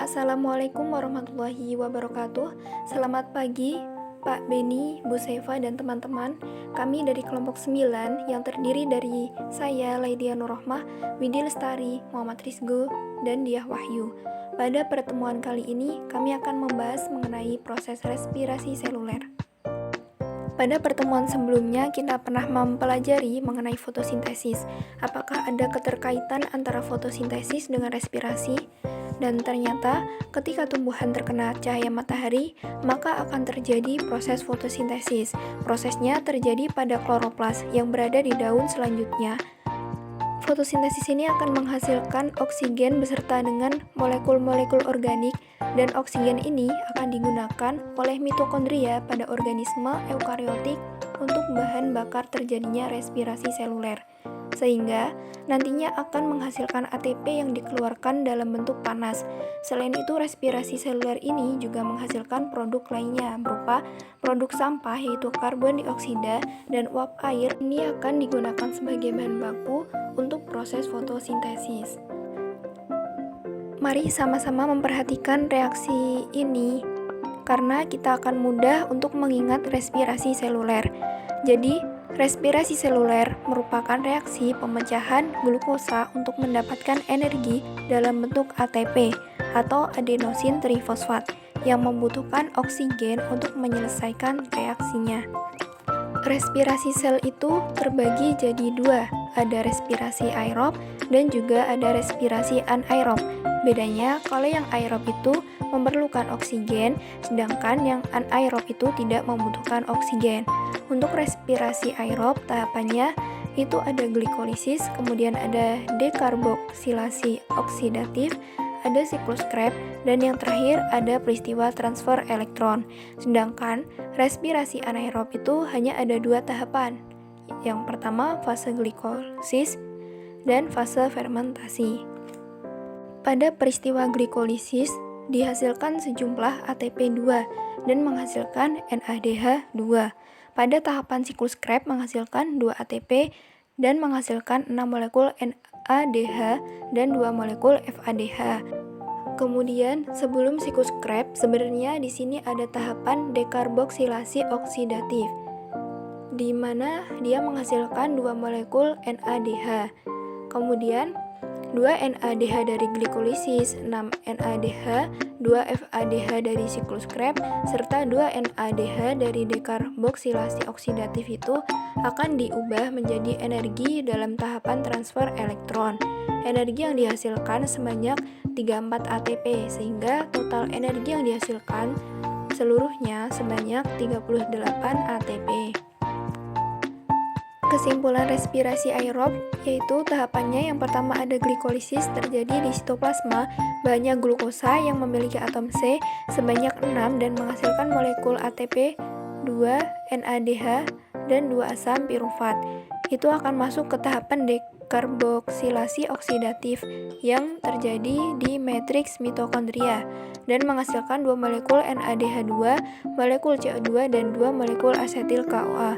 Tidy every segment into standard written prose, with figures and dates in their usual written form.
Assalamualaikum warahmatullahi wabarakatuh. Selamat pagi, Pak Beni, Bu Seva, dan teman-teman. Kami dari kelompok 9 yang terdiri dari saya, Laidia Nurrohmah, Widi Lestari, Muhammad Rizgo, dan Diah Wahyu. Pada pertemuan kali ini, kami akan membahas mengenai proses respirasi seluler. Pada pertemuan sebelumnya, kita pernah mempelajari mengenai fotosintesis. Apakah ada keterkaitan antara fotosintesis dengan respirasi? Dan ternyata, ketika tumbuhan terkena cahaya matahari, maka akan terjadi proses fotosintesis. Prosesnya terjadi pada kloroplas yang berada di daun selanjutnya. Fotosintesis ini akan menghasilkan oksigen beserta dengan molekul-molekul organik, dan oksigen ini akan digunakan oleh mitokondria pada organisme eukariotik untuk bahan bakar terjadinya respirasi seluler, sehingga nantinya akan menghasilkan ATP yang dikeluarkan dalam bentuk panas. Selain itu, respirasi seluler ini juga menghasilkan produk lainnya berupa produk sampah yaitu karbon dioksida dan uap air. Ini akan digunakan sebagai bahan baku untuk proses fotosintesis. Mari sama-sama memperhatikan reaksi ini karena kita akan mudah untuk mengingat respirasi seluler. Jadi, respirasi seluler merupakan reaksi pemecahan glukosa untuk mendapatkan energi dalam bentuk ATP atau adenosin trifosfat yang membutuhkan oksigen untuk menyelesaikan reaksinya. Respirasi sel itu terbagi jadi dua, ada respirasi aerob dan juga ada respirasi anaerob. Bedanya, kalau yang aerob itu memerlukan oksigen, sedangkan yang anaerob itu tidak membutuhkan oksigen. Untuk respirasi aerob, tahapannya itu ada glikolisis, kemudian ada dekarboksilasi oksidatif, ada siklus Krebs, dan yang terakhir ada peristiwa transfer elektron. Sedangkan respirasi anaerob itu hanya ada dua tahapan. Yang pertama fase glikolisis dan fase fermentasi. Pada peristiwa glikolisis dihasilkan sejumlah ATP2 dan menghasilkan NADH2. Pada tahapan siklus Krebs menghasilkan 2 ATP dan menghasilkan 6 molekul NADH dan 2 molekul FADH. Kemudian, sebelum siklus Krebs, sebenarnya di sini ada tahapan dekarboksilasi oksidatif, di mana dia menghasilkan 2 molekul NADH. Kemudian, 2 NADH dari glikolisis, 6 NADH, 2 FADH dari siklus Krebs, serta 2 NADH dari dekarboksilasi oksidatif itu akan diubah menjadi energi dalam tahapan transfer elektron. Energi yang dihasilkan sebanyak 34 ATP, sehingga total energi yang dihasilkan seluruhnya sebanyak 38 ATP. Kesimpulan respirasi aerob yaitu tahapannya yang pertama ada glikolisis terjadi di sitoplasma, banyak glukosa yang memiliki atom C sebanyak 6 dan menghasilkan molekul ATP, 2 NADH, dan 2 asam pirufat. Itu akan masuk ke tahapan dekarboksilasi oksidatif yang terjadi di matriks mitokondria dan menghasilkan 2 molekul NADH2, molekul CO2, dan 2 molekul asetil CoA.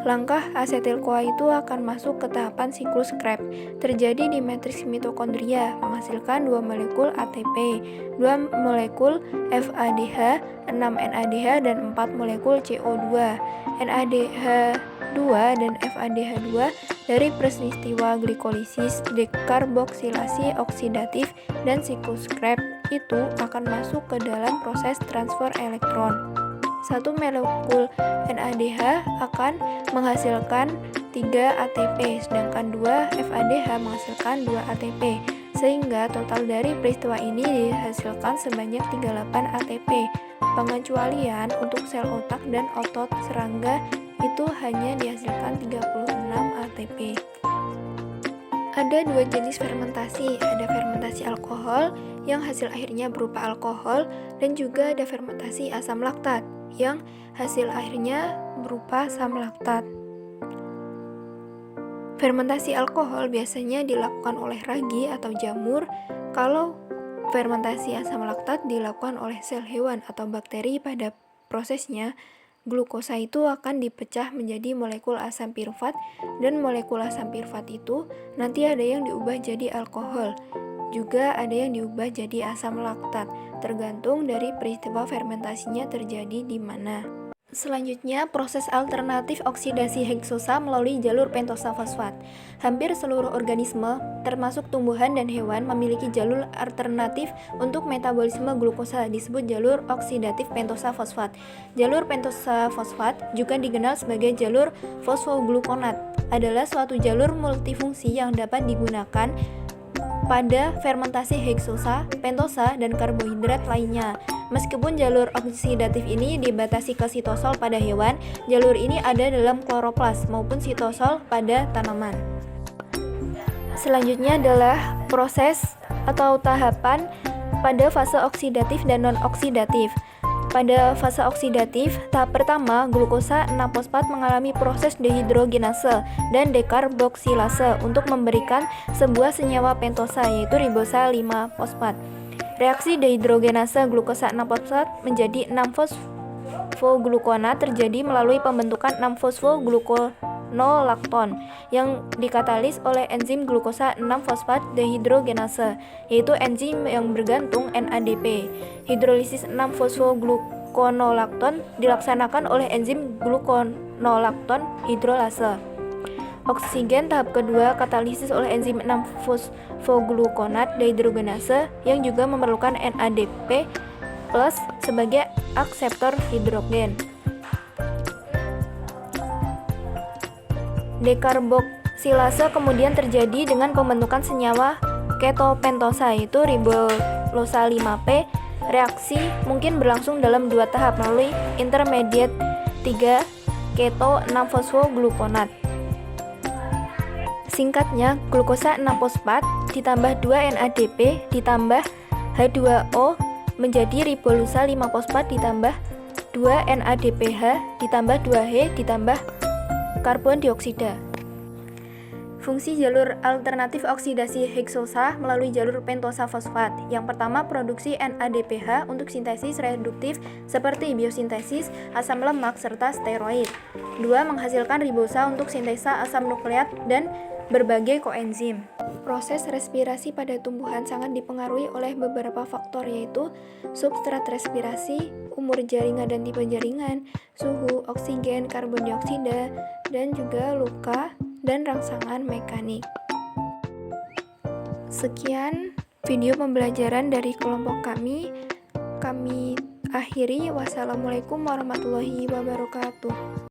Langkah asetil CoA itu akan masuk ke tahapan siklus Krebs, terjadi di matriks mitokondria, menghasilkan 2 molekul ATP, 2 molekul FADH, 6 NADH, dan 4 molekul CO2. NADH2 dan FADH2 dari peristiwa glikolisis, dekarboksilasi oksidatif, dan siklus Krebs itu akan masuk ke dalam proses transfer elektron. Satu molekul NADH akan menghasilkan 3 ATP, sedangkan 2 FADH menghasilkan 2 ATP, sehingga total dari peristiwa ini dihasilkan sebanyak 38 ATP. Pengecualian untuk sel otak dan otot serangga itu hanya dihasilkan 36 ATP. Ada dua jenis fermentasi, ada fermentasi alkohol yang hasil akhirnya berupa alkohol dan juga ada fermentasi asam laktat yang hasil akhirnya berupa asam laktat. Fermentasi alkohol biasanya dilakukan oleh ragi atau jamur, kalau fermentasi asam laktat dilakukan oleh sel hewan atau bakteri. Pada prosesnya, glukosa itu akan dipecah menjadi molekul asam pirufat dan molekul asam pirufat itu nanti ada yang diubah jadi alkohol. Juga ada yang diubah jadi asam laktat, tergantung dari peristiwa fermentasinya terjadi di mana. Selanjutnya, proses alternatif oksidasi heksosa melalui jalur pentosa fosfat. Hampir seluruh organisme, termasuk tumbuhan dan hewan, memiliki jalur alternatif untuk metabolisme glukosa, disebut jalur oksidatif pentosa fosfat. Jalur pentosa fosfat, juga dikenal sebagai jalur fosfoglukonat, adalah suatu jalur multifungsi yang dapat digunakan pada fermentasi heksosa, pentosa, dan karbohidrat lainnya. Meskipun jalur oksidatif ini dibatasi ke sitosol pada hewan, jalur ini ada dalam kloroplas maupun sitosol pada tanaman. Selanjutnya adalah proses atau tahapan pada fase oksidatif dan non-oksidatif. Pada fase oksidatif, tahap pertama, glukosa 6-fosfat mengalami proses dehidrogenase dan dekarboksilase untuk memberikan sebuah senyawa pentosa, yaitu ribosa 5-fosfat. Reaksi dehidrogenase glukosa 6-fosfat menjadi 6-fosfoglukonat terjadi melalui pembentukan 6-fosfoglukonolakton yang dikatalis oleh enzim glukosa 6-fosfat dehidrogenase, yaitu enzim yang bergantung NADP. Hidrolisis 6-fosfoglukonolakton dilaksanakan oleh enzim glukonolakton hidrolase. Oksigen tahap kedua katalisis oleh enzim 6-fosfoglukonat dehidrogenase yang juga memerlukan NADP plus sebagai akseptor hidrogen. Dekarboksilase kemudian terjadi dengan pembentukan senyawa ketopentosa, yaitu ribosa 5P. Reaksi mungkin berlangsung dalam 2 tahap melalui intermediate 3 keto 6-fosfoglukonat. Singkatnya, glukosa 6-fosfat ditambah 2 NADP ditambah H2O menjadi ribolusa 5-fosfat ditambah 2 NADPH ditambah 2H ditambah karbon dioksida. Fungsi jalur alternatif oksidasi heksosa melalui jalur pentosa fosfat. Yang pertama, produksi NADPH untuk sintesis reduktif seperti biosintesis asam lemak serta steroid. 2. Menghasilkan ribosa untuk sintesa asam nukleat dan berbagai koenzim. Proses respirasi pada tumbuhan sangat dipengaruhi oleh beberapa faktor, yaitu substrat respirasi, umur jaringan dan tipe jaringan, suhu, oksigen, karbon dioksida, dan juga luka dan rangsangan mekanik. Sekian video pembelajaran dari kelompok kami. Kami akhiri. Wassalamualaikum warahmatullahi wabarakatuh.